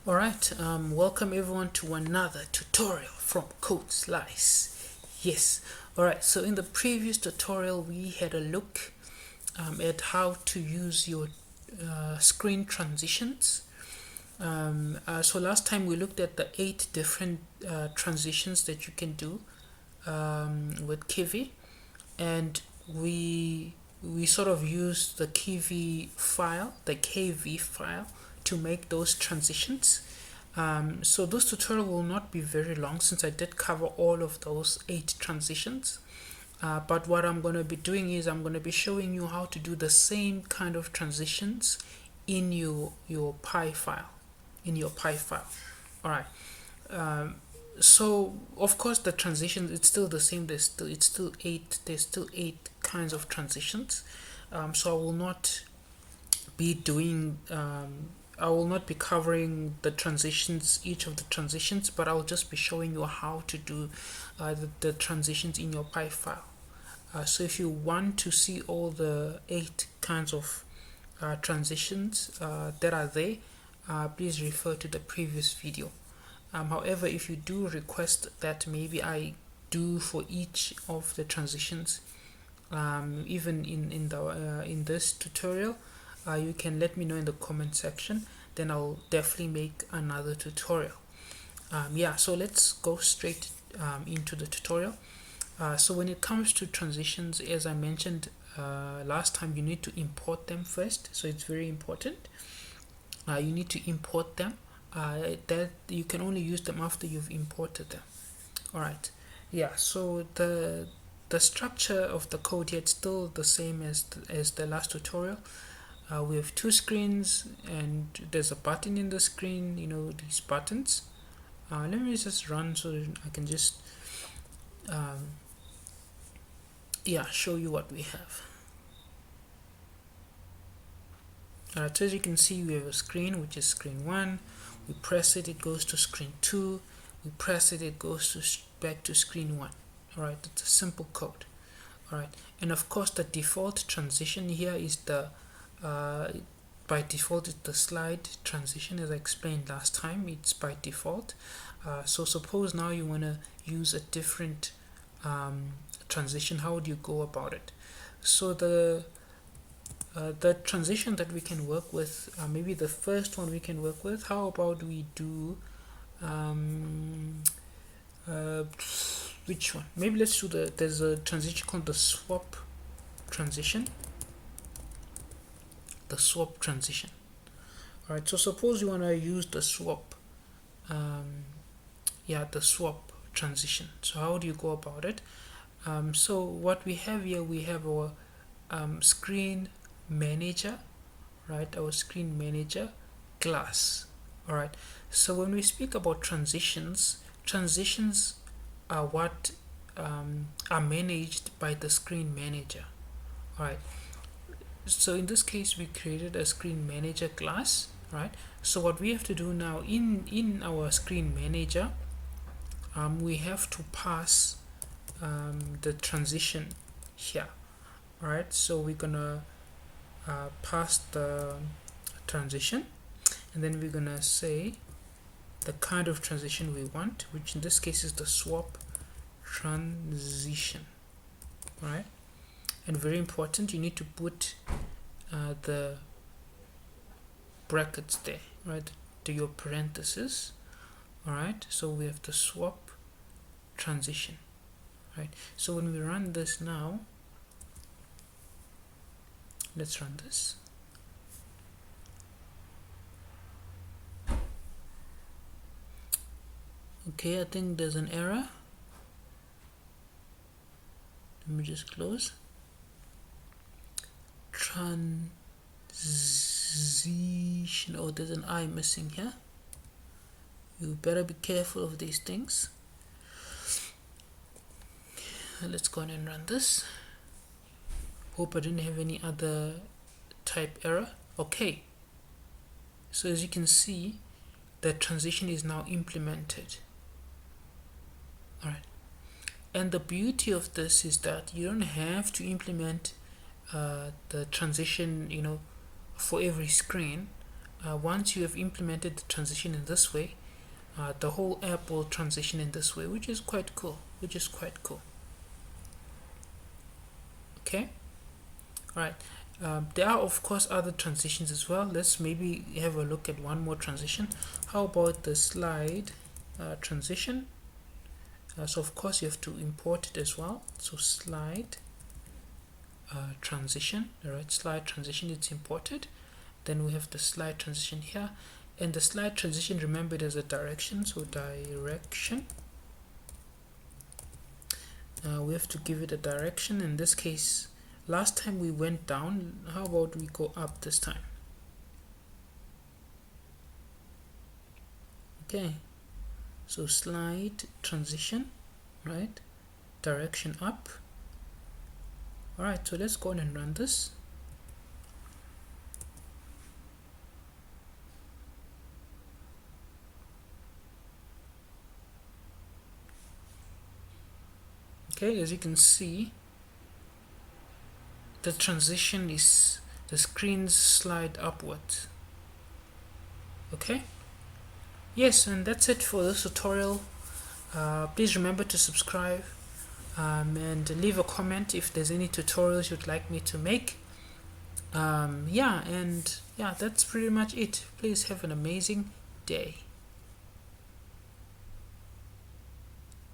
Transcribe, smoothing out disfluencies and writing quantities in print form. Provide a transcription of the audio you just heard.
Alright, welcome everyone to another tutorial from Code Slice. Yes, alright, so in the previous tutorial we had a look at how to use your screen transitions. So last time we looked at the 8 different transitions that you can do with Kivy, and we sort of used the Kivy file, the KV file, to make those transitions. So this tutorial will not be very long since I did cover all of those 8 transitions. But what I'm going to be doing is I'm going to be showing you how to do the same kind of transitions in your Py file, All right. So of course the transitions, it's still the same. There's still eight kinds of transitions. So I will not be covering each of the transitions, but I'll just be showing you how to do the transitions in your Py file. So if you want to see all the 8 kinds of transitions that are there, please refer to the previous video. However, if you do request that maybe I do for each of the transitions, even in this tutorial, you can let me know in the comment section. Then I'll definitely make another tutorial. So let's go straight into the tutorial. So when it comes to transitions, as I mentioned last time, you need to import them first. So it's very important. You need to import them. That you can only use them after you've imported them. All right. So the structure of the code here, it's still the same as the last tutorial. We have 2 screens and there's a button in the screen, these buttons. Let me just run so that I can just show you what we have. Alright, so as you can see, we have a screen, which is screen 1. We press it, it goes to screen 2. We press it, it goes back to screen 1. Alright, it's a simple code. Alright, and of course the default transition here is by default it's the slide transition. As I explained last time, it's by default. So suppose now you want to use a different transition. How would you go about it? So the transition that we can work with, maybe the first one we can work with, how about we do which one? Maybe let's do there's a transition called the swap transition. Alright, so suppose you want to use the swap the swap transition. So how do you go about it? So what we have here, we have our screen manager, right? Our screen manager class. All right, so when we speak about transitions are what are managed by the screen manager. All right, so in this case we created a screen manager class, right? So what we have to do now in our screen manager, we have to pass the transition here. All right, so we're gonna pass the transition, and then we're gonna say the kind of transition we want, which in this case is the swap transition. All right, and very important, you need to put the brackets there, right, to your parentheses. All right, so we have the swap transition, right? So when we run this now, let's run this. Okay, I think there's an error. Let me just close. Transition. Oh, there's an I missing here. You better be careful of these things. Let's go ahead and run this. Hope I didn't have any other type error. Okay, so as you can see, the transition is now implemented. All right, and the beauty of this is that you don't have to implement the transition for every screen. once you have implemented the transition in this way, the whole app will transition in this way, which is quite cool. Okay. All right. There are of course other transitions as well. Let's maybe have a look at one more transition. How about the slide transition? So of course you have to import it as well. So slide transition. All right, slide transition, it's imported. Then we have the slide transition here, and the slide transition, remember, it has a direction. So direction, we have to give it a direction. In this case, last time we went down, how about we go up this time? Okay, so slide transition, right, direction up. All right, so let's go on and run this. Okay, as you can see, the transition is, the screens slide upwards. Okay, yes, and that's it for this tutorial. Please remember to subscribe, and leave a comment if there's any tutorials you'd like me to make. Yeah, that's pretty much it. Please have an amazing day.